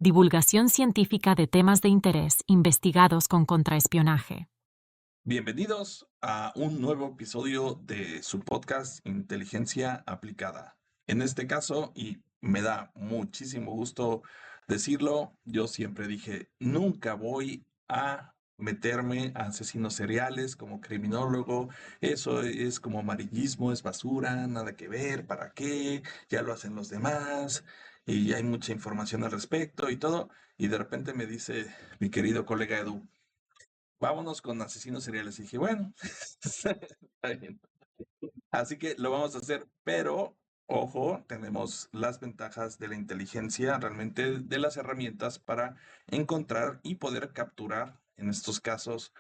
divulgación científica de temas de interés investigados con contraespionaje. Bienvenidos a un nuevo episodio de su podcast Inteligencia Aplicada. En este caso, y me da muchísimo gusto decirlo, yo siempre dije, nunca voy a meterme a asesinos seriales como criminólogo, eso es como amarillismo, es basura, nada que ver, ¿para qué? Ya lo hacen los demás y hay mucha información al respecto y todo. Y de repente me dice mi querido colega Edu, vámonos con asesinos seriales. Y dije, bueno, está bien. Así que lo vamos a hacer, pero ojo, tenemos las ventajas de la inteligencia, realmente de las herramientas para encontrar y poder capturar en estos casos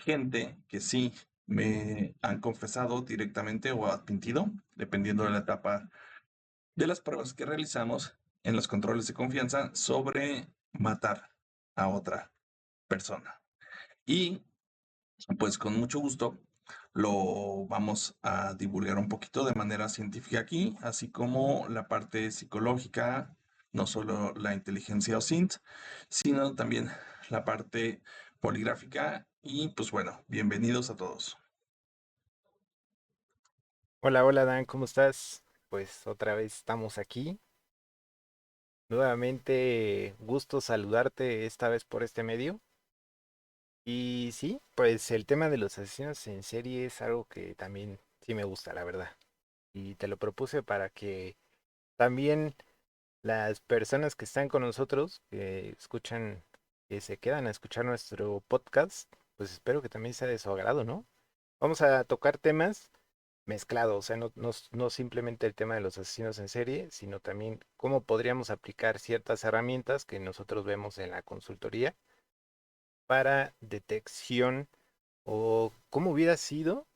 gente que sí me han confesado directamente o admitido, dependiendo de la etapa de las pruebas que realizamos en los controles de confianza sobre matar a otra persona. Y pues con mucho gusto lo vamos a divulgar un poquito de manera científica aquí, así como la parte psicológica, no solo la inteligencia OSINT, sino también la parte poligráfica. Y pues bueno, bienvenidos a todos. Hola, hola Dan, ¿cómo estás? Pues otra vez estamos aquí. Nuevamente, gusto saludarte esta vez por este medio. Y sí, pues el tema de los asesinos en serie es algo que también sí me gusta, la verdad. Y te lo propuse para que también las personas que están con nosotros, que escuchan, que se quedan a escuchar nuestro podcast, pues espero que también sea de su agrado, ¿no? Vamos a tocar temas mezclado, o sea, no simplemente el tema de los asesinos en serie, sino también cómo podríamos aplicar ciertas herramientas que nosotros vemos en la consultoría para detección o cómo hubiera sido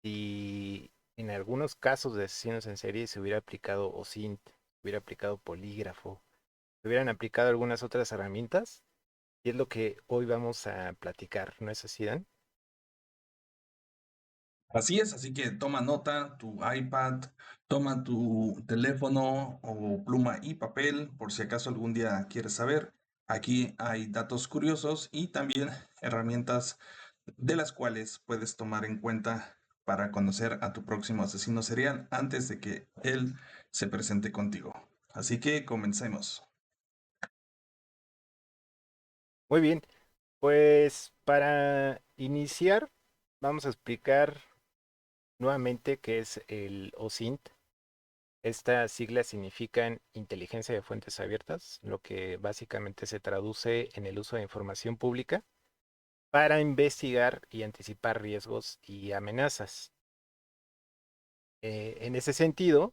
si en algunos casos de asesinos en serie se hubiera aplicado OSINT, hubiera aplicado polígrafo, se hubieran aplicado algunas otras herramientas, y es lo que hoy vamos a platicar, ¿no es así, Dan? Así es, así que toma nota, tu iPad, toma tu teléfono o pluma y papel por si acaso algún día quieres saber. Aquí hay datos curiosos y también herramientas de las cuales puedes tomar en cuenta para conocer a tu próximo asesino serial antes de que él se presente contigo. Así que comencemos. Muy bien, pues para iniciar vamos a explicar nuevamente qué es el OSINT. Estas siglas significan Inteligencia de Fuentes Abiertas, lo que básicamente se traduce en el uso de información pública para investigar y anticipar riesgos y amenazas. En ese sentido,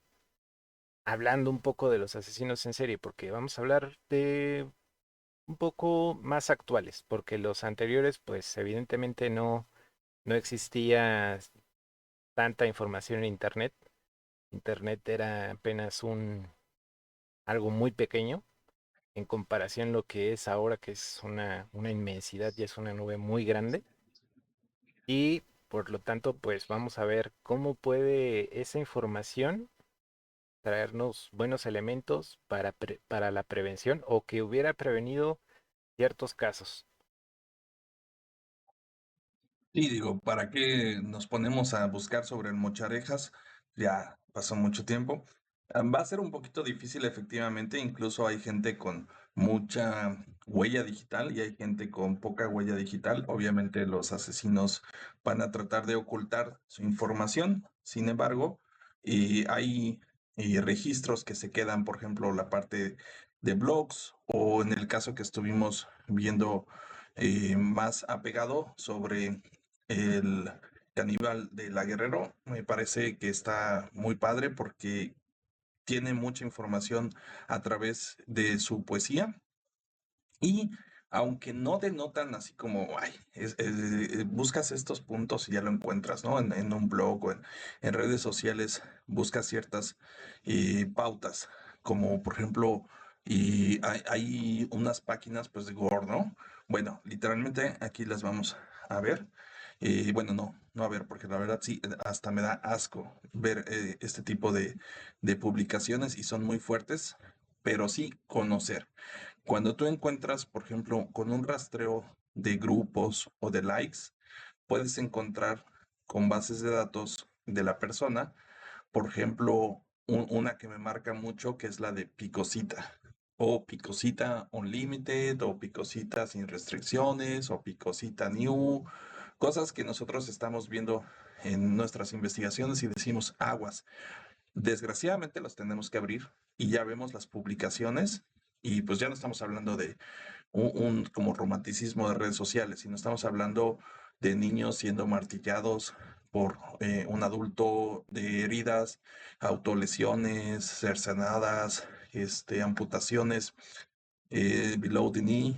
hablando un poco de los asesinos en serie, porque vamos a hablar de un poco más actuales, porque los anteriores, pues evidentemente no existía tanta información en Internet. Internet era apenas algo muy pequeño en comparación a lo que es ahora, que es una inmensidad y es una nube muy grande. Y por lo tanto, pues vamos a ver cómo puede esa información traernos buenos elementos para la prevención o que hubiera prevenido ciertos casos. Sí, digo, ¿para qué nos ponemos a buscar sobre el mocharejas? Ya pasó mucho tiempo. Va a ser un poquito difícil, efectivamente. Incluso hay gente con mucha huella digital y hay gente con poca huella digital. Obviamente los asesinos van a tratar de ocultar su información. Sin embargo, y hay registros que se quedan, por ejemplo, la parte de blogs o en el caso que estuvimos viendo más apegado sobre el caníbal de la Guerrero. Me parece que está muy padre porque tiene mucha información a través de su poesía y aunque no denotan así como, ay, buscas estos puntos y ya lo encuentras, ¿no? En un blog o en redes sociales buscas ciertas pautas, como por ejemplo, y hay unas páginas pues de gore, ¿no? Bueno, literalmente aquí las vamos a ver. Bueno, no a ver, porque la verdad sí, hasta me da asco ver este tipo de publicaciones y son muy fuertes. pero sí conocer. Cuando tú encuentras, por ejemplo, con un rastreo de grupos o de likes, puedes encontrar con bases de datos de la persona, por ejemplo, una que me marca mucho, que es la de Picosita, o Picosita Unlimited, o Picosita sin restricciones, o Picosita New, cosas que nosotros estamos viendo en nuestras investigaciones y decimos aguas. Desgraciadamente los tenemos que abrir y ya vemos las publicaciones y pues ya no estamos hablando de como romanticismo de redes sociales, sino estamos hablando de niños siendo martillados por un adulto, de heridas, autolesiones, cercenadas, amputaciones, below the knee,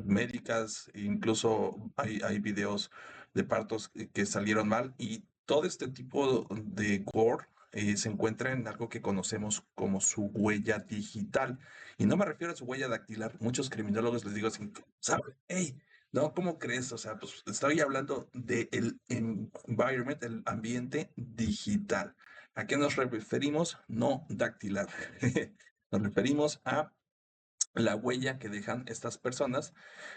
médicas, incluso hay videos de partos que salieron mal y todo este tipo de gore se encuentra en algo que conocemos como su huella digital. Y no me refiero a su huella dactilar. Muchos criminólogos les digo así, ¿sabes? Hey, no, ¿cómo crees? O sea, pues estoy hablando del environment, el ambiente digital. ¿A qué nos referimos? No dactilar. Nos referimos a la huella que dejan estas personas.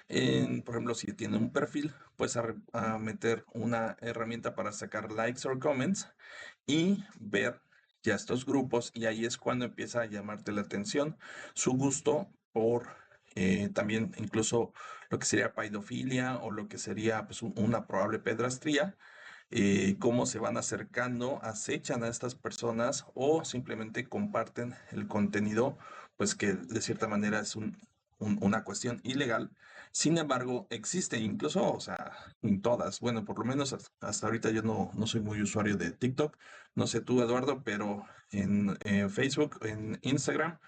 Por ejemplo, si tienen un perfil, pues a meter una herramienta para sacar likes o comments y ver ya estos grupos y ahí es cuando empieza a llamarte la atención su gusto por también incluso lo que sería paidofilia o lo que sería pues, una probable pedrastría, cómo se van acercando, acechan a estas personas o simplemente comparten el contenido, pues que de cierta manera es una cuestión ilegal. Sin embargo, existe incluso, o sea, en todas, bueno, por lo menos hasta ahorita yo no soy muy usuario de TikTok, no sé tú, Eduardo, pero en Facebook, en Instagram,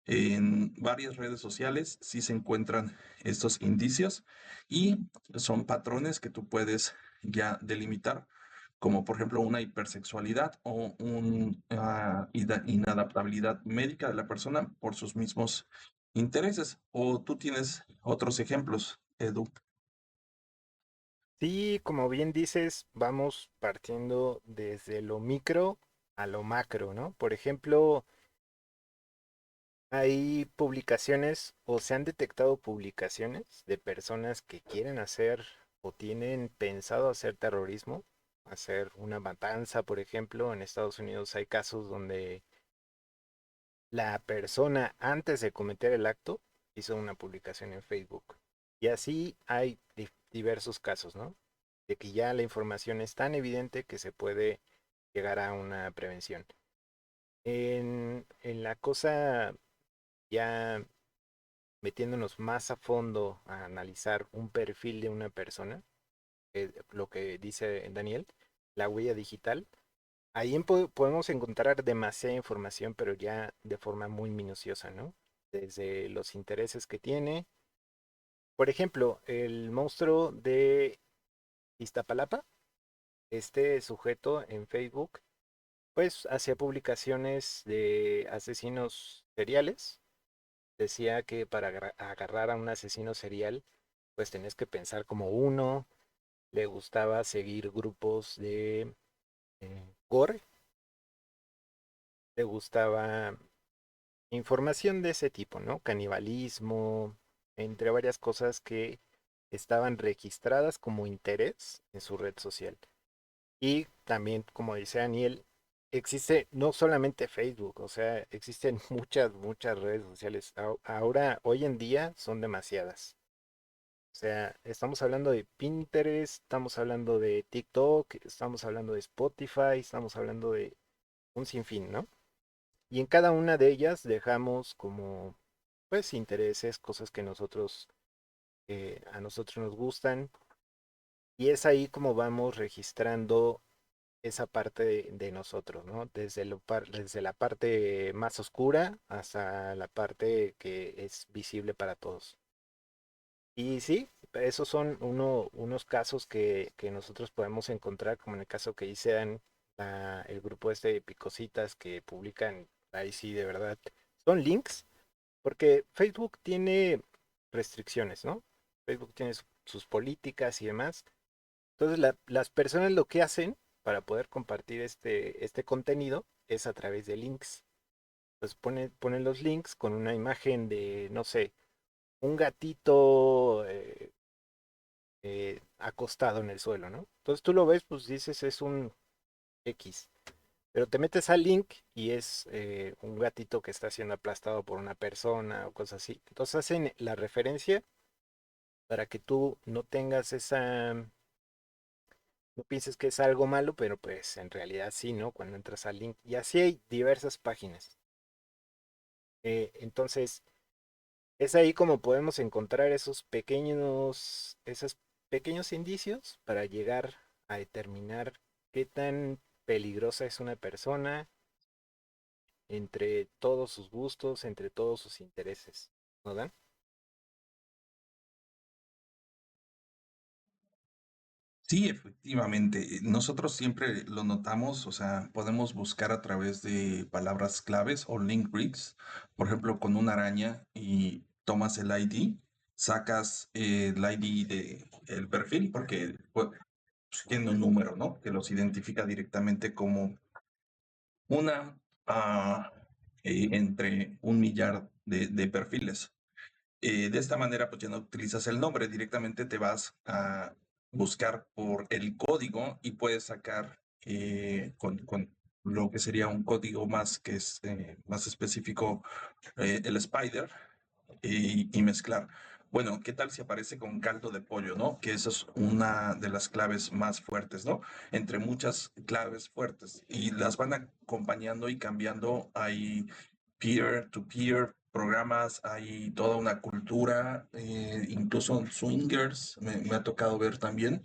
en varias redes sociales sí se encuentran estos indicios y son patrones que tú puedes ya delimitar, como por ejemplo una hipersexualidad o una inadaptabilidad médica de la persona por sus mismos intereses. ¿O tú tienes otros ejemplos, Edu? Sí, como bien dices, vamos partiendo desde lo micro a lo macro, ¿no? Por ejemplo, hay publicaciones o se han detectado publicaciones de personas que quieren hacer o tienen pensado hacer terrorismo, hacer una matanza, por ejemplo. En Estados Unidos hay casos donde la persona antes de cometer el acto hizo una publicación en Facebook. Y así hay diversos casos, ¿no? De que ya la información es tan evidente que se puede llegar a una prevención. En la cosa ya metiéndonos más a fondo a analizar un perfil de una persona, lo que dice Daniel, la huella digital, ahí podemos encontrar demasiada información, pero ya de forma muy minuciosa, ¿no? Desde los intereses que tiene. Por ejemplo, el monstruo de Iztapalapa, este sujeto en Facebook, pues hacía publicaciones de asesinos seriales. Decía que para agarrar a un asesino serial, pues tenés que pensar como uno. Le gustaba seguir grupos de gore, le gustaba información de ese tipo, ¿no? Canibalismo, entre varias cosas que estaban registradas como interés en su red social. Y también, como dice Daniel, existe no solamente Facebook, o sea, existen muchas redes sociales. Ahora, hoy en día, son demasiadas. O sea, estamos hablando de Pinterest, estamos hablando de TikTok, estamos hablando de Spotify, estamos hablando de un sinfín, ¿no? Y en cada una de ellas dejamos como, pues, intereses, cosas que a nosotros nos gustan. Y es ahí como vamos registrando esa parte de nosotros, ¿no? Desde la parte más oscura hasta la parte que es visible para todos. Y sí, esos son unos casos que nosotros podemos encontrar, como en el caso que dice Dan, el grupo este de Picositas que publican, ahí sí, de verdad, son links, porque Facebook tiene restricciones, ¿no? Facebook tiene sus políticas y demás. Entonces, las personas lo que hacen para poder compartir este contenido es a través de links. Pues pone los links con una imagen de, no sé, un gatito acostado en el suelo, ¿no? Entonces tú lo ves, pues dices es un X. Pero te metes al link y es un gatito que está siendo aplastado por una persona o cosas así. Entonces hacen la referencia para que tú no tengas esa, no pienses que es algo malo, pero pues en realidad sí, ¿no? Cuando entras al link. Y así hay diversas páginas. Entonces, es ahí como podemos encontrar esos pequeños indicios para llegar a determinar qué tan peligrosa es una persona entre todos sus gustos, entre todos sus intereses. ¿No dan? Sí, efectivamente. Nosotros siempre lo notamos, o sea, podemos buscar a través de palabras claves o link breaks, por ejemplo, con una araña y tomas el ID, sacas el ID de el perfil porque pues, tiene un número, ¿no? Que los identifica directamente como una entre un millar de perfiles. De esta manera, pues ya no utilizas el nombre, directamente te vas a buscar por el código y puedes sacar con lo que sería un código más que es más específico, el spider, y mezclar. Bueno, ¿qué tal si aparece con caldo de pollo, no? Que esa es una de las claves más fuertes, ¿no? Entre muchas claves fuertes. Y las van acompañando y cambiando. Hay peer-to-peer programas, hay toda una cultura, incluso swingers, me ha tocado ver también,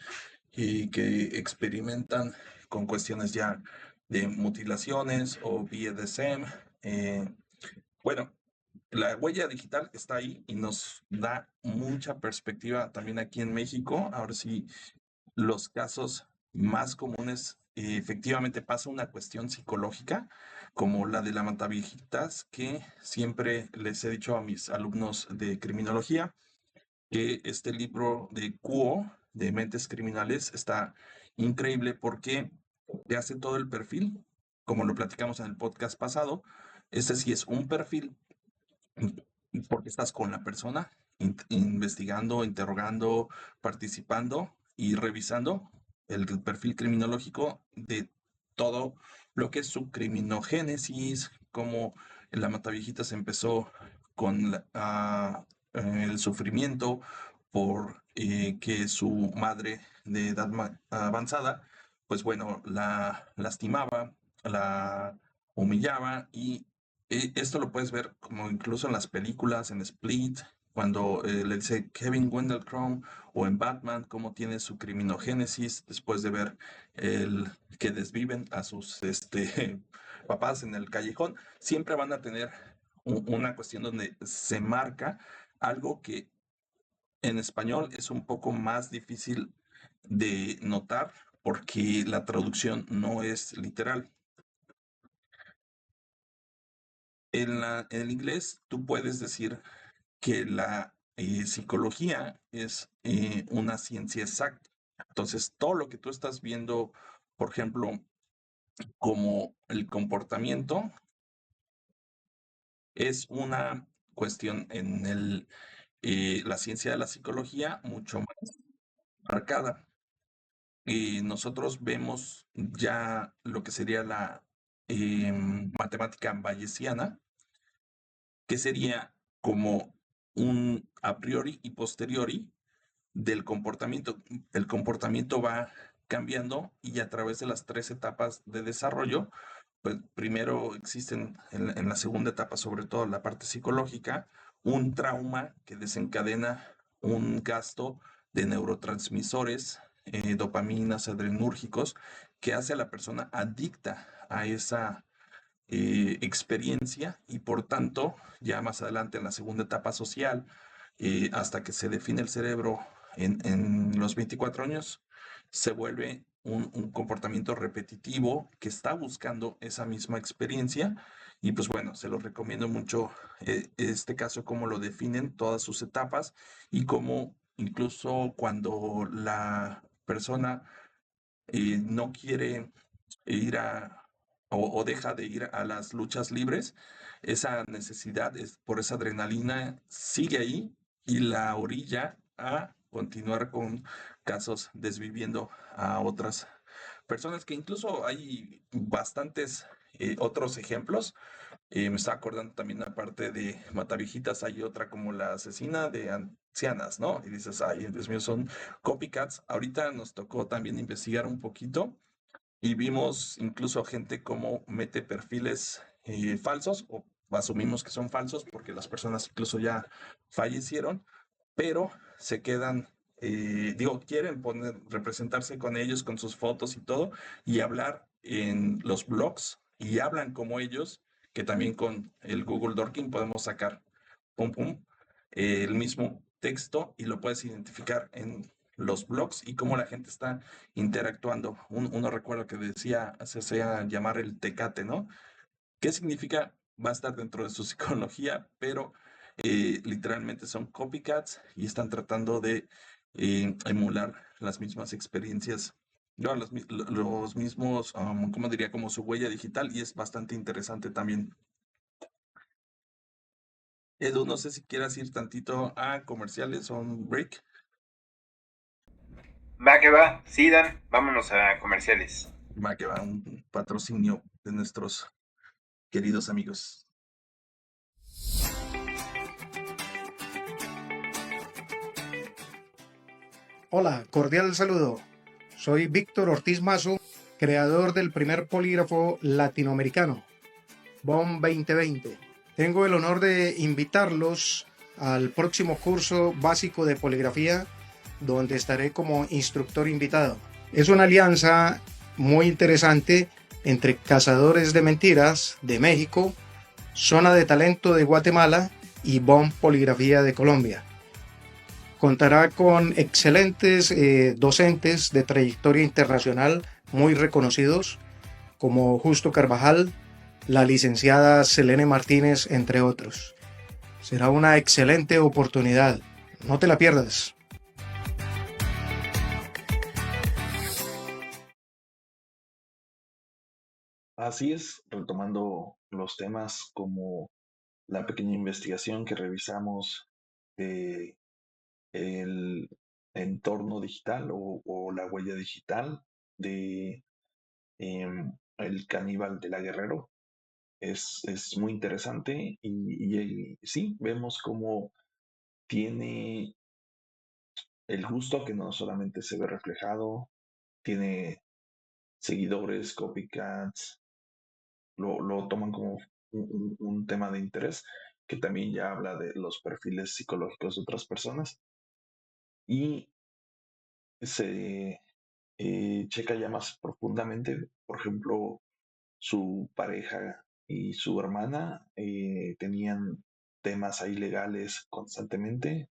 y que experimentan con cuestiones ya de mutilaciones o BDSM. Bueno, la huella digital está ahí y nos da mucha perspectiva también aquí en México. Ahora sí, los casos más comunes, efectivamente pasa una cuestión psicológica, como la de la mataviejitas, que siempre les he dicho a mis alumnos de criminología, que este libro de Kuo, de Mentes Criminales, está increíble porque te hace todo el perfil, como lo platicamos en el podcast pasado. Este sí es un perfil porque estás con la persona, investigando, interrogando, participando y revisando el perfil criminológico de todo lo que es su criminogénesis, cómo la Mataviejitas empezó con el sufrimiento por que su madre de edad avanzada, pues bueno, la lastimaba, la humillaba y esto lo puedes ver como incluso en las películas, en Split, cuando le dice Kevin Wendell Crumb, o en Batman, cómo tiene su criminogénesis después de ver el que desviven a sus papás en el callejón. Siempre van a tener una cuestión donde se marca algo que en español es un poco más difícil de notar porque la traducción no es literal. En el inglés tú puedes decir que la psicología es una ciencia exacta. Entonces, todo lo que tú estás viendo, por ejemplo, como el comportamiento, es una cuestión en la ciencia de la psicología mucho más marcada. Nosotros vemos ya lo que sería la matemática bayesiana, que sería como un a priori y posteriori del comportamiento. El comportamiento va cambiando y a través de las tres etapas de desarrollo, pues primero existen en la segunda etapa, sobre todo la parte psicológica, un trauma que desencadena un gasto de neurotransmisores, dopaminas, adrenúrgicos, que hace a la persona adicta a esa experiencia y por tanto, ya más adelante en la segunda etapa social, hasta que se define el cerebro en los 24 años, se vuelve un comportamiento repetitivo que está buscando esa misma experiencia. Y pues bueno, se lo recomiendo mucho este caso, cómo lo definen todas sus etapas y cómo incluso cuando la persona no quiere ir o deja de ir a las luchas libres, esa necesidad por esa adrenalina sigue ahí y la orilla a continuar con casos desviviendo a otras personas, que incluso hay bastantes otros ejemplos. Me estaba acordando también, aparte de Matavijitas, hay otra como la asesina de ancianas, ¿no? Y dices, ay, Dios mío, son copycats. Ahorita nos tocó también investigar un poquito y vimos incluso gente como mete perfiles falsos, o asumimos que son falsos porque las personas incluso ya fallecieron, pero se quedan, digo, quieren representarse con ellos, con sus fotos y todo, y hablar en los blogs, y hablan como ellos, que también con el Google Dorking podemos sacar, pum, pum, el mismo texto, y lo puedes identificar en los blogs y cómo la gente está interactuando. Uno recuerda que decía, se hacía llamar el tecate, ¿no? ¿Qué significa? Va a estar dentro de su psicología, pero literalmente son copycats y están tratando de emular las mismas experiencias, no, los mismos, ¿cómo diría? Como su huella digital, y es bastante interesante también. Edu, no sé si quieras ir tantito a comerciales o un break. Va que va, sí, Dan, vámonos a comerciales. Va que va, un patrocinio de nuestros queridos amigos. Hola, cordial saludo. Soy Víctor Ortiz Mazo, creador del primer polígrafo latinoamericano, BOM 2020. Tengo el honor de invitarlos al próximo curso básico de poligrafía, donde estaré como instructor invitado. Es una alianza muy interesante entre Cazadores de Mentiras de México, Zona de Talento de Guatemala y BOM Poligrafía de Colombia. Contará con excelentes docentes de trayectoria internacional muy reconocidos, como Justo Carvajal, la licenciada Selene Martínez, entre otros. Será una excelente oportunidad. No te la pierdas. Así es, retomando los temas como la pequeña investigación que revisamos de el entorno digital o la huella digital de el caníbal de la Guerrero. Es muy interesante y sí, vemos cómo tiene el gusto que no solamente se ve reflejado, tiene seguidores, copycats, lo toman como un tema de interés, que también ya habla de los perfiles psicológicos de otras personas y se checa ya más profundamente. Por ejemplo, su pareja y su hermana tenían temas ahí legales constantemente,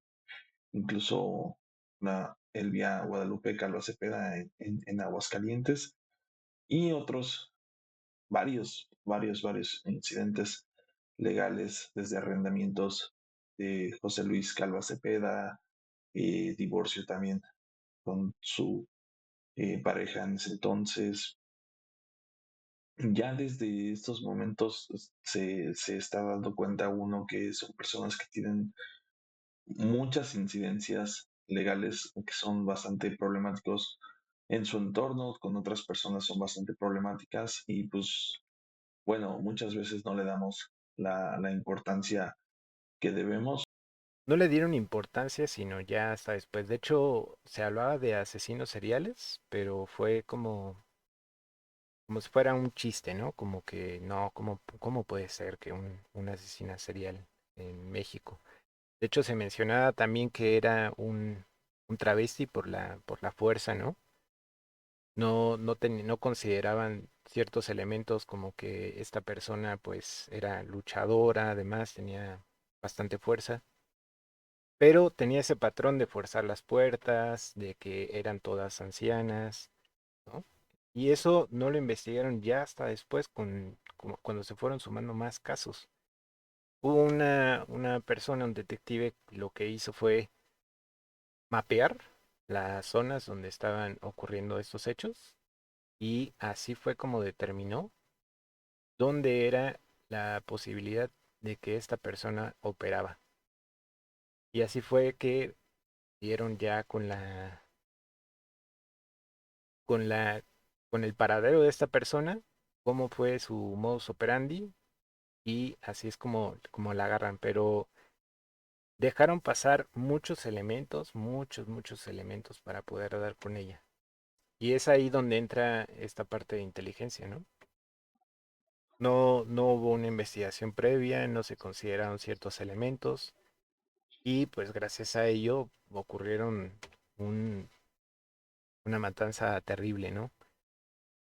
incluso la Elvia Guadalupe Calva Cepeda en Aguascalientes, y otros varios incidentes legales, desde arrendamientos de José Luis Calva Cepeda, divorcio también con su pareja en ese entonces. Ya desde estos momentos se está dando cuenta uno que son personas que tienen muchas incidencias legales que son bastante problemáticos en su entorno, con otras personas son bastante problemáticas y pues bueno, muchas veces no le damos la importancia que debemos. No le dieron importancia, sino ya hasta después. De hecho, se hablaba de asesinos seriales, pero fue como si fuera un chiste, ¿no? Como que no, ¿cómo puede ser que un asesino serial en México? De hecho, se mencionaba también que era un travesti por la fuerza, ¿no? No consideraban ciertos elementos como que esta persona pues era luchadora, además tenía bastante fuerza, pero tenía ese patrón de forzar las puertas, de que eran todas ancianas, ¿no? Y eso no lo investigaron ya hasta después cuando se fueron sumando más casos. Hubo una persona, un detective, lo que hizo fue mapear las zonas donde estaban ocurriendo estos hechos y así fue como determinó dónde era la posibilidad de que esta persona operaba. Y así fue que dieron ya con la, con el paradero de esta persona, cómo fue su modus operandi, y así es como la agarran. Pero dejaron pasar muchos elementos, muchos elementos para poder dar con ella. Y es ahí donde entra esta parte de inteligencia, ¿no? No hubo una investigación previa, no se consideraron ciertos elementos y pues gracias a ello ocurrieron un- una matanza terrible, ¿no?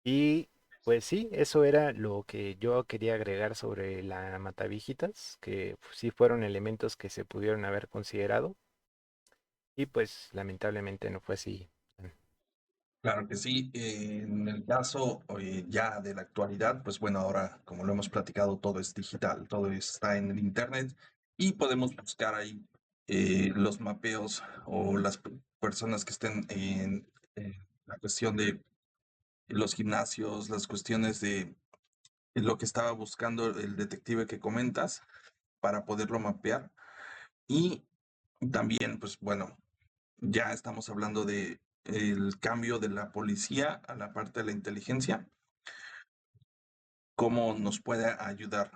Y pues sí, eso era lo que yo quería agregar sobre la Matavijitas, que sí fueron elementos que se pudieron haber considerado y pues lamentablemente no fue así. Claro que sí. En el caso ya de la actualidad, pues bueno, ahora como lo hemos platicado, todo es digital, todo está en el internet y podemos buscar ahí los mapeos o las personas que estén en la cuestión de los gimnasios, las cuestiones de lo que estaba buscando el detective que comentas para poderlo mapear. Y también, pues bueno, ya estamos hablando de el cambio de la policía a la parte de la inteligencia, cómo nos puede ayudar.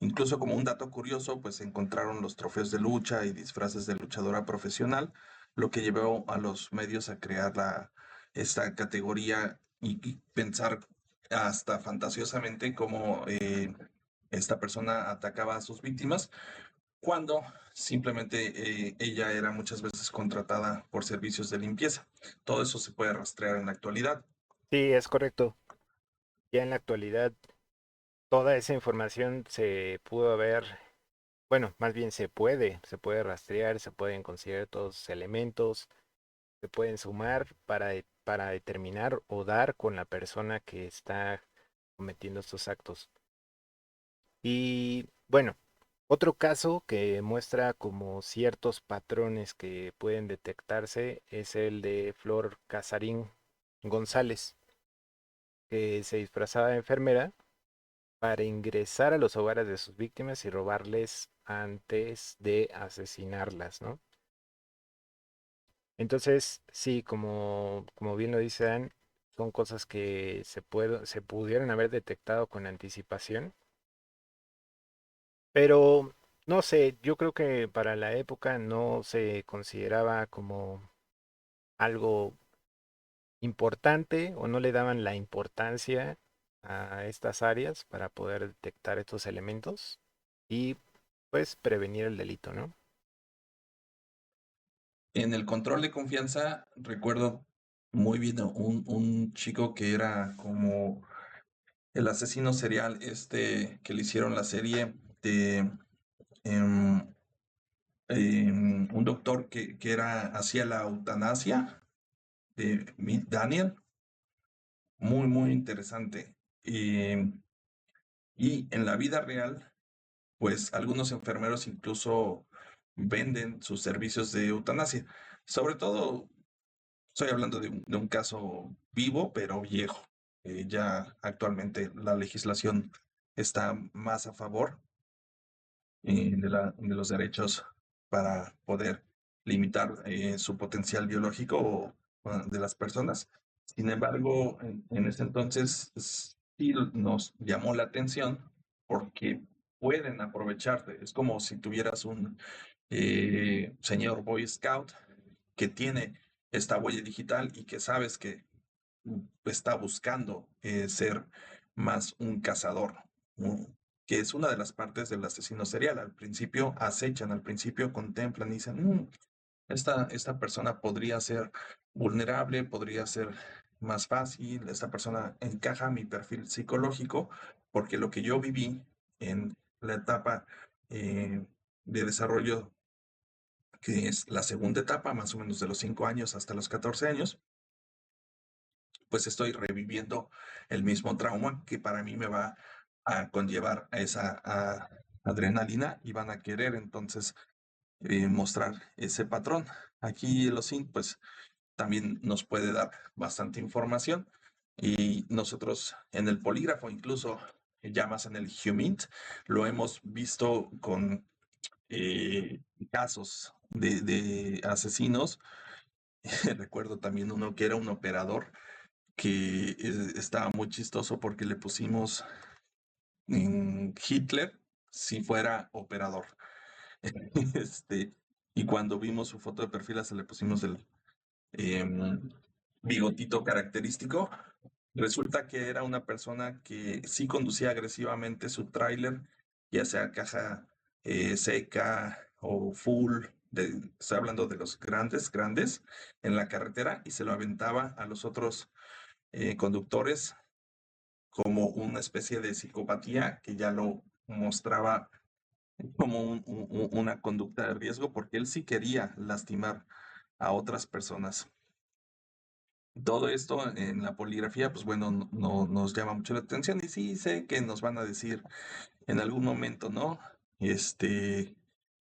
Incluso como un dato curioso, pues encontraron los trofeos de lucha y disfraces de luchadora profesional, lo que llevó a los medios a crear esta categoría y pensar hasta fantasiosamente cómo esta persona atacaba a sus víctimas cuando simplemente ella era muchas veces contratada por servicios de limpieza. Todo eso se puede rastrear en la actualidad. Sí, es correcto. Ya en la actualidad toda esa información se pudo haber, bueno, más bien se puede rastrear, se pueden considerar todos los elementos, se pueden sumar para determinar o dar con la persona que está cometiendo estos actos. Y bueno, otro caso que muestra como ciertos patrones que pueden detectarse es el de Flor Casarín González, que se disfrazaba de enfermera para ingresar a los hogares de sus víctimas y robarles antes de asesinarlas, ¿no? Entonces, sí, como bien lo dice Dan, son cosas que se pudieron haber detectado con anticipación, pero no sé, yo creo que para la época no se consideraba como algo importante o no le daban la importancia a estas áreas para poder detectar estos elementos y pues prevenir el delito, ¿no? En el control de confianza, recuerdo muy bien un chico que era como el asesino serial, que le hicieron la serie de em, un doctor que hacía la eutanasia de Mitt Daniel, muy interesante. Y en la vida real, pues algunos enfermeros incluso venden sus servicios de eutanasia. Sobre todo, estoy hablando de un caso vivo, pero viejo. Ya actualmente la legislación está más a favor de los derechos para poder limitar su potencial biológico de las personas. Sin embargo, en ese entonces sí nos llamó la atención porque pueden aprovecharte. Es como si tuvieras un señor Boy Scout que tiene esta huella digital y que sabes que está buscando ser más un cazador, ¿no? Que es una de las partes del asesino serial. Al principio acechan, al principio contemplan y dicen, esta persona podría ser vulnerable, podría ser más fácil, esta persona encaja a mi perfil psicológico, porque lo que yo viví en la etapa de desarrollo, que es la segunda etapa, más o menos de los 5 años hasta los 14 años, pues estoy reviviendo el mismo trauma que para mí me va a conllevar a esa adrenalina y van a querer entonces mostrar ese patrón. Aquí los OSINT pues también nos puede dar bastante información y nosotros en el polígrafo incluso ya más en el HUMINT. Lo hemos visto con casos de asesinos. Recuerdo también uno que era un operador que estaba muy chistoso porque le pusimos Hitler si fuera operador. Este, y cuando vimos su foto de perfil, se le pusimos el em, bigotito característico. Resulta que era una persona que sí conducía agresivamente su tráiler, ya sea caja seca o full, estoy hablando de los grandes, grandes, en la carretera y se lo aventaba a los otros conductores como una especie de psicopatía que ya lo mostraba como una conducta de riesgo porque él sí quería lastimar a otras personas. Todo esto en la poligrafía, pues bueno, no nos llama mucho la atención y sí sé que nos van a decir en algún momento, ¿no?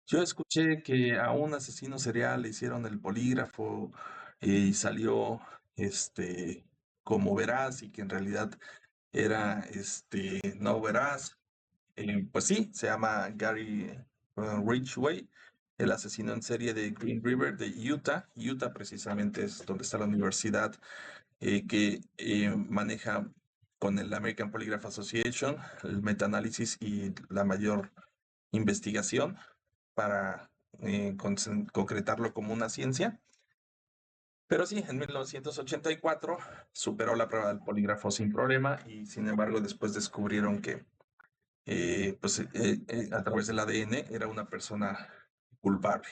Yo escuché que a un asesino serial le hicieron el polígrafo y salió, este, como veraz y que en realidad era, no veraz. Pues sí, se llama Gary Ridgway, el asesino en serie de Green River de Utah. Utah precisamente es donde está la universidad que maneja con el American Polygraph Association el metaanálisis y la mayor investigación para concretarlo como una ciencia. Pero sí, en 1984 superó la prueba del polígrafo sin problema y sin embargo después descubrieron que a través del ADN era una persona culpable.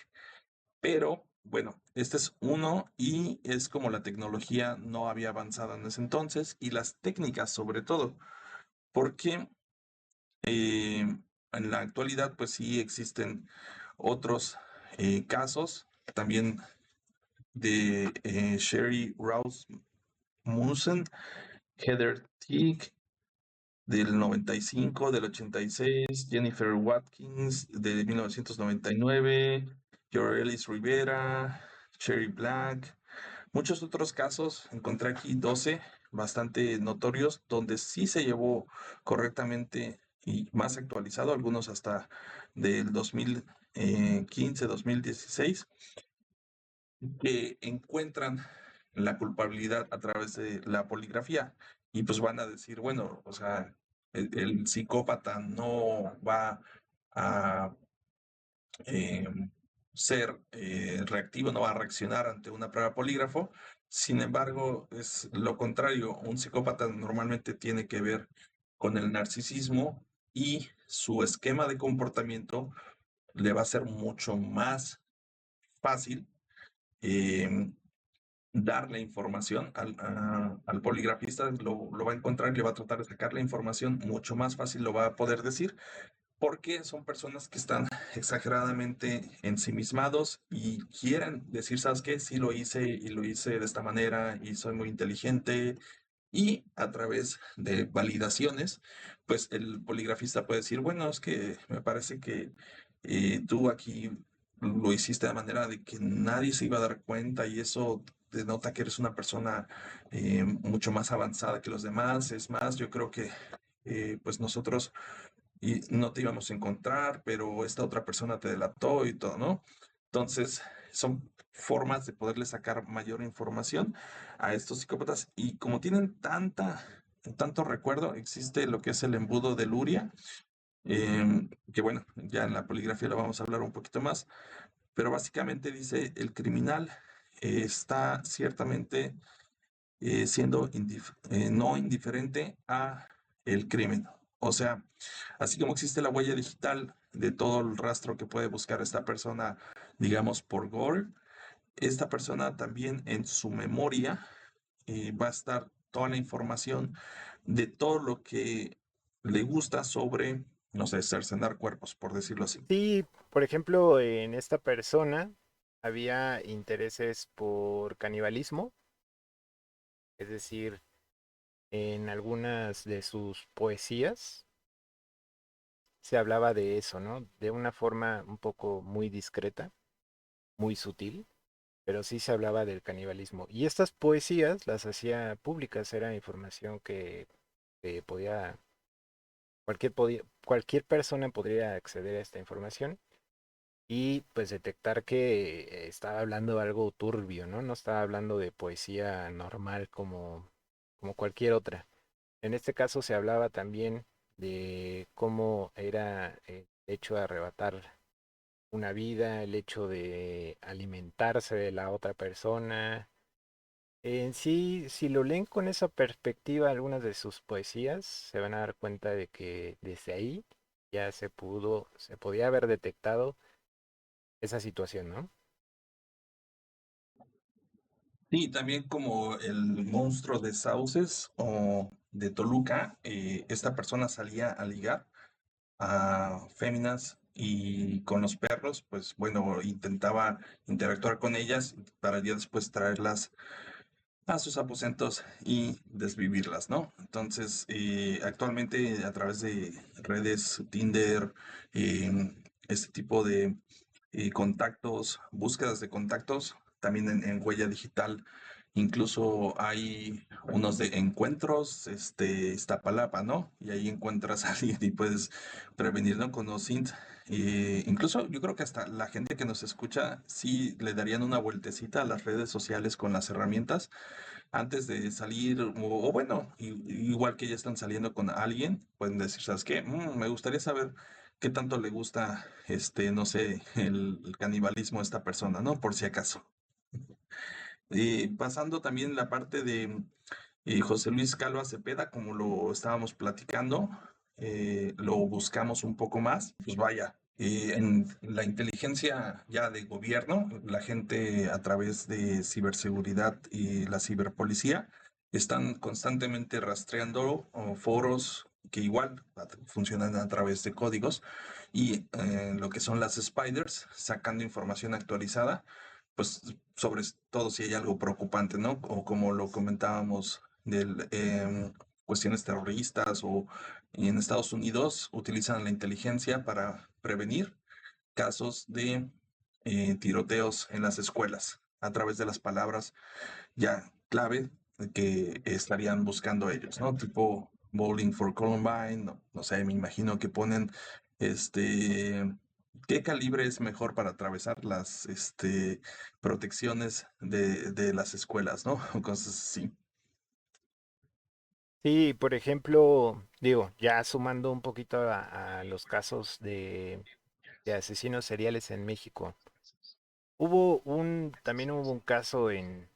Pero bueno, este es uno y es como la tecnología no había avanzado en ese entonces y las técnicas sobre todo, porque en la actualidad pues sí existen otros casos también de Sherry Rasmussen, Heather Teague del 95, del 86, Jennifer Watkins de 1999, Jorelis Rivera, Sherry Black, muchos otros casos, encontré aquí 12 bastante notorios, donde sí se llevó correctamente y más actualizado, algunos hasta del 2015, 2016, que encuentran la culpabilidad a través de la poligrafía y pues van a decir, bueno, o sea, el psicópata no va a eh, ser reactivo, no va a reaccionar ante una prueba polígrafo. Sin embargo, es lo contrario. Un psicópata normalmente tiene que ver con el narcisismo y su esquema de comportamiento le va a ser mucho más fácil eh, darle información al poligrafista, lo va a encontrar y le va a tratar de sacar la información mucho más fácil, lo va a poder decir, porque son personas que están exageradamente ensimismados y quieren decir, ¿sabes qué? Sí lo hice y lo hice de esta manera y soy muy inteligente. Y a través de validaciones, pues el poligrafista puede decir, bueno, es que me parece que tú aquí lo hiciste de manera de que nadie se iba a dar cuenta y eso denota que eres una persona mucho más avanzada que los demás. Es más, yo creo que pues nosotros y no te íbamos a encontrar, pero esta otra persona te delató y todo, ¿no? Entonces, son formas de poderle sacar mayor información a estos psicópatas y como tienen tanto recuerdo, existe lo que es el embudo de Luria, que bueno, ya en la poligrafía lo vamos a hablar un poquito más, pero básicamente dice el criminal está ciertamente siendo no indiferente a el crimen. O sea, así como existe la huella digital de todo el rastro que puede buscar esta persona, digamos, por Gore, esta persona también en su memoria va a estar toda la información de todo lo que le gusta sobre, no sé, cercenar cuerpos, por decirlo así. Sí, por ejemplo, en esta persona había intereses por canibalismo, es decir, en algunas de sus poesías se hablaba de eso, ¿no? De una forma un poco muy discreta, muy sutil, pero sí se hablaba del canibalismo. Y estas poesías las hacía públicas, era información que podía cualquier persona podría acceder a esta información y pues detectar que estaba hablando de algo turbio, ¿no? No estaba hablando de poesía normal como cualquier otra. En este caso se hablaba también de cómo era el hecho de arrebatar una vida, el hecho de alimentarse de la otra persona. En sí, si lo leen con esa perspectiva, algunas de sus poesías, se van a dar cuenta de que desde ahí ya se podía haber detectado esa situación, ¿no? Sí, también como el monstruo de Sauces o de Toluca, esta persona salía a ligar a féminas y con los perros, pues bueno, intentaba interactuar con ellas para ya después traerlas a sus aposentos y desvivirlas, ¿no? Entonces, actualmente a través de redes, Tinder, este tipo de contactos, búsquedas de contactos, también en huella digital, incluso hay unos de encuentros, Iztapalapa, ¿no? Y ahí encuentras a alguien y puedes prevenir, ¿no? Con OSINT. Incluso yo creo que hasta la gente que nos escucha sí le darían una vueltecita a las redes sociales con las herramientas antes de salir, o bueno, igual que ya están saliendo con alguien, pueden decir, ¿sabes qué? Me gustaría saber qué tanto le gusta, no sé, el canibalismo a esta persona, ¿no? Por si acaso. Pasando también la parte de José Luis Calva Cepeda, como lo estábamos platicando, lo buscamos un poco más, pues vaya, en la inteligencia ya de gobierno, la gente a través de ciberseguridad y la ciberpolicía están constantemente rastreando foros que igual funcionan a través de códigos y lo que son las spiders, sacando información actualizada, pues sobre todo si hay algo preocupante, ¿no? O como lo comentábamos de cuestiones terroristas o en Estados Unidos utilizan la inteligencia para prevenir casos de tiroteos en las escuelas a través de las palabras ya clave que estarían buscando ellos, ¿no? Tipo Bowling for Columbine, no sé, me imagino que ponen este qué calibre es mejor para atravesar las protecciones de las escuelas, ¿no? Cosas así. Sí, por ejemplo, digo, ya sumando un poquito a los casos de asesinos seriales en México. También hubo un caso en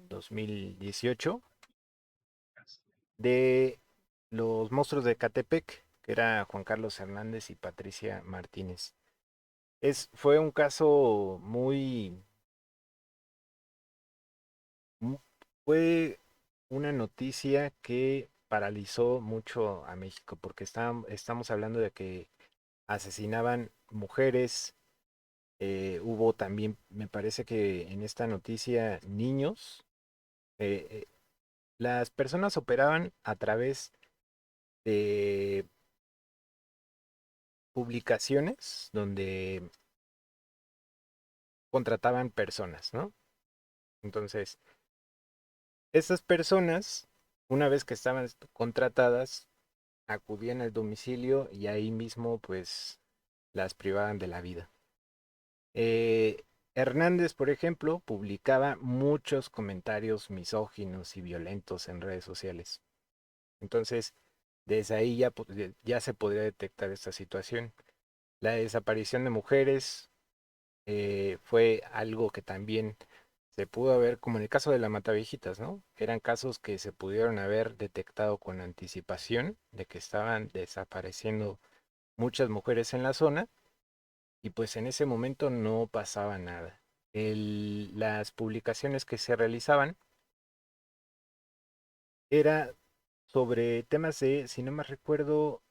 2018 de los monstruos de Catepec, que era Juan Carlos Hernández y Patricia Martínez. Fue un caso mu- fue una noticia que paralizó mucho a México, porque estamos hablando de que asesinaban mujeres, hubo también, me parece que en esta noticia, niños. eh, eh, las personas operaban a través de publicaciones donde contrataban personas, ¿no? Entonces, esas personas, una vez que estaban contratadas, acudían al domicilio y ahí mismo, pues, las privaban de la vida. Hernández, por ejemplo, publicaba muchos comentarios misóginos y violentos en redes sociales. Entonces, desde ahí ya se podría detectar esta situación. La desaparición de mujeres fue algo que también se pudo haber, como en el caso de la Matavijitas, ¿no? Eran casos que se pudieron haber detectado con anticipación de que estaban desapareciendo muchas mujeres en la zona y pues en ese momento no pasaba nada. Las publicaciones que se realizaban era sobre temas de, si no me recuerdo,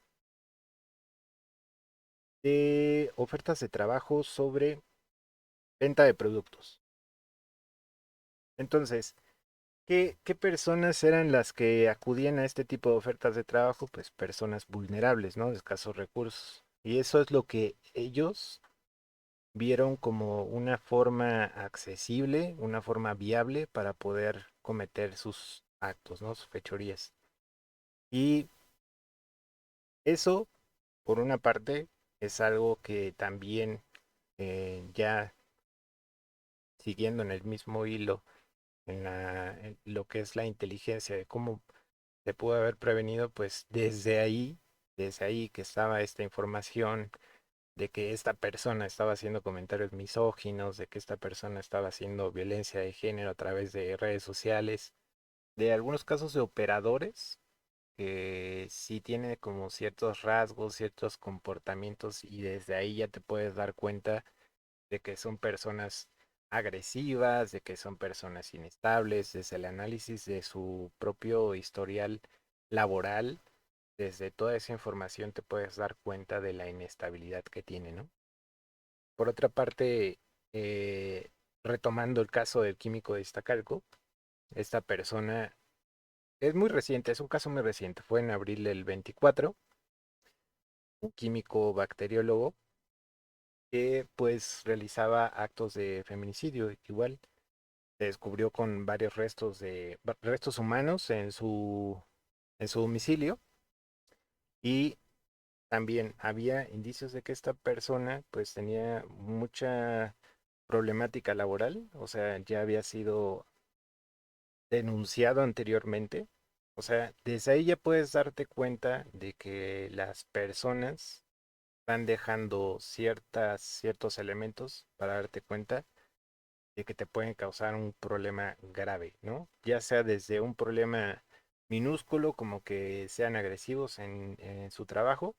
de ofertas de trabajo sobre venta de productos. Entonces, ¿qué personas eran las que acudían a este tipo de ofertas de trabajo? Pues personas vulnerables, ¿no? De escasos recursos. Y eso es lo que ellos vieron como una forma accesible, una forma viable para poder cometer sus actos, ¿no? Sus fechorías. Y Eso, por una parte, es algo que también ya siguiendo en el mismo hilo, en lo que es la inteligencia, de cómo se pudo haber prevenido, pues desde ahí que estaba esta información de que esta persona estaba haciendo comentarios misóginos, de que esta persona estaba haciendo violencia de género a través de redes sociales, de algunos casos de operadores que sí tienen como ciertos rasgos, ciertos comportamientos y desde ahí ya te puedes dar cuenta de que son personas agresivas, de que son personas inestables, desde el análisis de su propio historial laboral, desde toda esa información te puedes dar cuenta de la inestabilidad que tiene, ¿no? Por otra parte, eh, retomando el caso del químico de Iztacalco, esta persona es muy reciente, es un caso muy reciente, fue en abril del 24, un químico bacteriólogo que pues realizaba actos de feminicidio, igual se descubrió con varios restos humanos en su domicilio y también había indicios de que esta persona pues tenía mucha problemática laboral, o sea, ya había sido denunciado anteriormente. O sea, desde ahí ya puedes darte cuenta de que las personas van dejando ciertos elementos para darte cuenta de que te pueden causar un problema grave, ¿no? Ya sea desde un problema minúsculo, como que sean agresivos en su trabajo,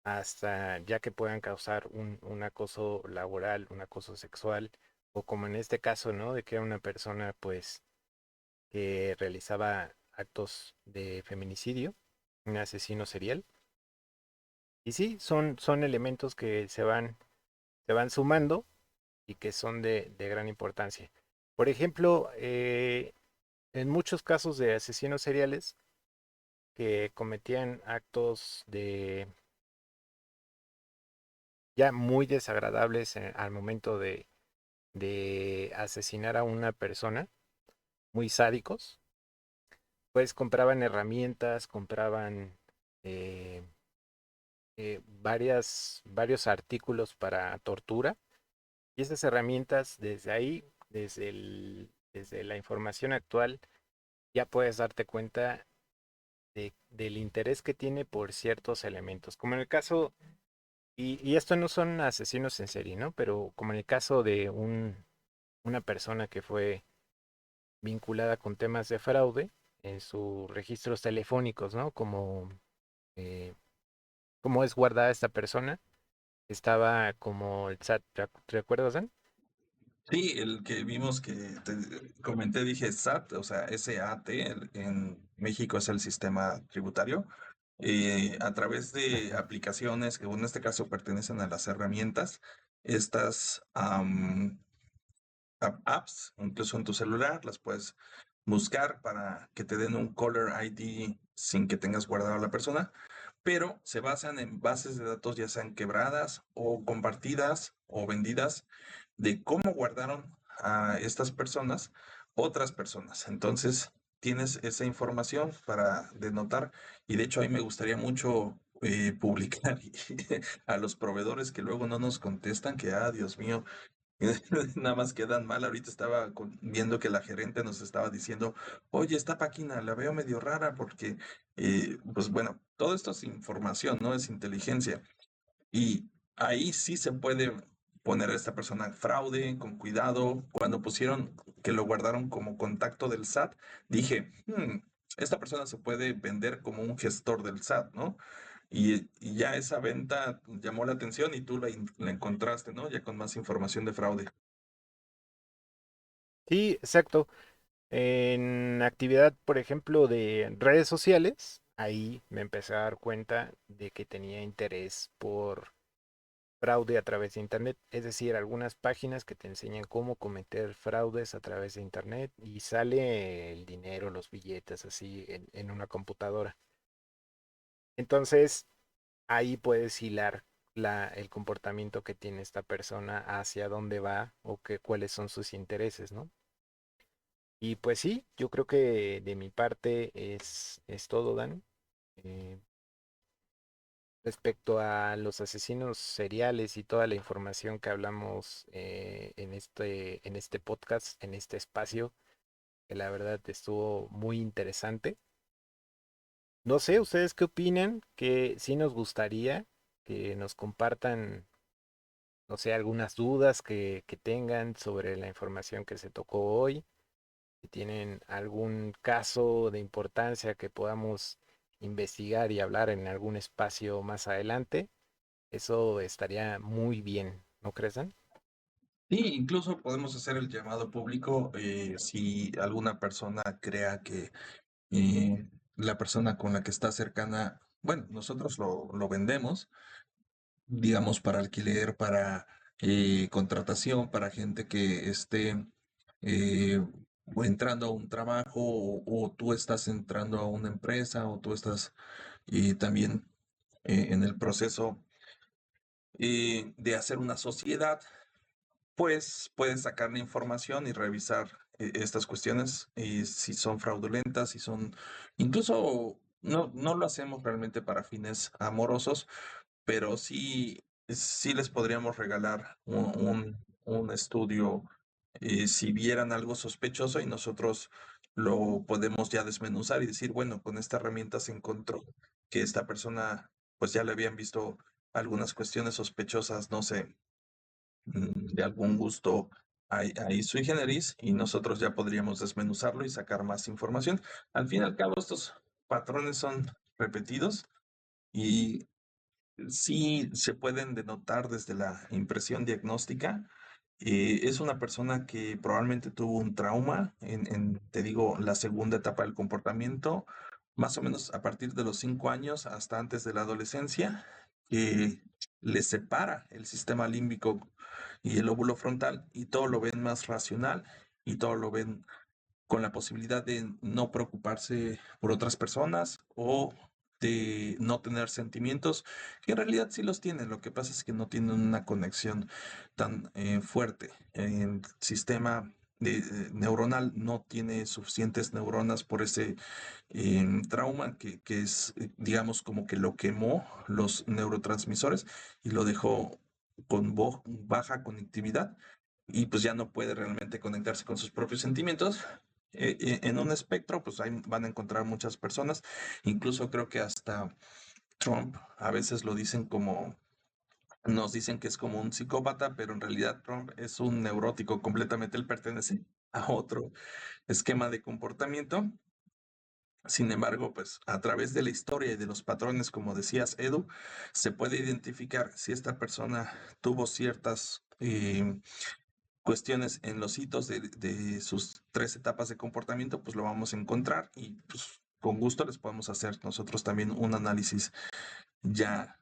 hasta ya que puedan causar un acoso laboral, un acoso sexual, o como en este caso, ¿no? De que era una persona, pues, que realizaba actos de feminicidio, un asesino serial. Y sí, son elementos que se van sumando y que son de gran importancia. Por ejemplo, en muchos casos de asesinos seriales que cometían actos de ya muy desagradables al momento de asesinar a una persona, muy sádicos, pues compraban herramientas, compraban eh, varios artículos para tortura y esas herramientas desde ahí, desde la información actual, ya puedes darte cuenta del interés que tiene por ciertos elementos, como en el caso, y esto no son asesinos en serie, ¿no? Pero como en el caso de una persona que fue vinculada con temas de fraude en sus registros telefónicos, ¿no? Eh, cómo es guardada esta persona. Estaba como el SAT, ¿te recuerdas, Dan? Sí, el que vimos que te comenté, dije SAT, o sea, SAT, en México es el sistema tributario, a través de Ajá. aplicaciones que en este caso pertenecen a las herramientas, estas apps, incluso en tu celular, las puedes buscar para que te den un caller ID sin que tengas guardado a la persona, pero se basan en bases de datos ya sean quebradas o compartidas o vendidas de cómo guardaron a estas personas otras personas. Entonces, tienes esa información para denotar y de hecho a mí me gustaría mucho publicar a los proveedores que luego no nos contestan, que, Dios mío, nada más quedan mal. Ahorita estaba viendo que la gerente nos estaba diciendo, oye, esta página la veo medio rara porque, pues bueno, todo esto es información, ¿no? Es inteligencia. Y ahí sí se puede poner a esta persona fraude, con cuidado. Cuando pusieron que lo guardaron como contacto del SAT, dije, esta persona se puede vender como un gestor del SAT, ¿no? Y ya esa venta llamó la atención y tú la encontraste, ¿no? Ya con más información de fraude. Sí, exacto. En actividad, por ejemplo, de redes sociales, ahí me empecé a dar cuenta de que tenía interés por fraude a través de Internet, es decir, algunas páginas que te enseñan cómo cometer fraudes a través de Internet y sale el dinero, los billetes así en una computadora. Entonces, ahí puedes hilar el comportamiento que tiene esta persona, hacia dónde va o cuáles son sus intereses, ¿no? Y pues sí, yo creo que de mi parte es todo, Dan. Eh, Respecto a los asesinos seriales y toda la información que hablamos en este podcast, en este espacio, que la verdad estuvo muy interesante. No sé, ¿ustedes qué opinan? Que sí nos gustaría que nos compartan, no sé, algunas dudas que tengan sobre la información que se tocó hoy. Si tienen algún caso de importancia que podamos investigar y hablar en algún espacio más adelante, eso estaría muy bien, ¿no crees, Dan? Sí, incluso podemos hacer el llamado público si alguna persona crea que la persona con la que está cercana, bueno, nosotros lo vendemos, digamos, para alquiler, para contratación, para gente que esté eh, o entrando a un trabajo o tú estás entrando a una empresa o tú estás también en el proceso de hacer una sociedad, pues puedes sacar la información y revisar estas cuestiones y si son fraudulentas, si son, incluso no lo hacemos realmente para fines amorosos, pero sí les podríamos regalar un estudio si vieran algo sospechoso y nosotros lo podemos ya desmenuzar y decir, bueno, con esta herramienta se encontró que esta persona pues ya le habían visto algunas cuestiones sospechosas, no sé, de algún gusto ahí sui generis y nosotros ya podríamos desmenuzarlo y sacar más información. Al fin y al cabo, estos patrones son repetidos y sí se pueden denotar desde la impresión diagnóstica. Es una persona que probablemente tuvo un trauma te digo, la segunda etapa del comportamiento, más o menos a partir de los 5 años hasta antes de la adolescencia, que le separa el sistema límbico y el óvulo frontal y todo lo ven más racional y todo lo ven con la posibilidad de no preocuparse por otras personas o de no tener sentimientos, que en realidad sí los tienen, lo que pasa es que no tienen una conexión tan fuerte. El sistema neuronal no tiene suficientes neuronas por ese trauma que es, digamos, como que lo quemó los neurotransmisores y lo dejó con baja conectividad y pues ya no puede realmente conectarse con sus propios sentimientos. En un espectro, pues ahí van a encontrar muchas personas, incluso creo que hasta Trump a veces lo dicen como, nos dicen que es como un psicópata, pero en realidad Trump es un neurótico completamente, él pertenece a otro esquema de comportamiento. Sin embargo, pues a través de la historia y de los patrones, como decías, Edu, se puede identificar si esta persona tuvo ciertas cuestiones en los hitos de sus 3 etapas de comportamiento, pues lo vamos a encontrar y pues con gusto les podemos hacer nosotros también un análisis ya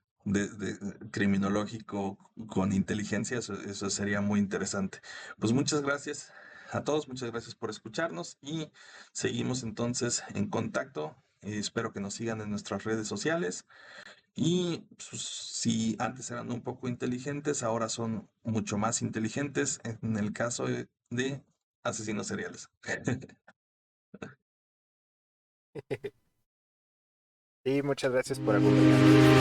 criminológico con inteligencia, eso sería muy interesante. Pues muchas gracias a todos, muchas gracias por escucharnos y seguimos entonces en contacto. Espero que nos sigan en nuestras redes sociales y pues, si antes eran un poco inteligentes, ahora son mucho más inteligentes en el caso de asesinos seriales. Sí, muchas gracias por acompañarnos.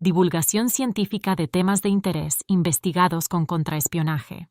Divulgación científica de temas de interés investigados con contraespionaje.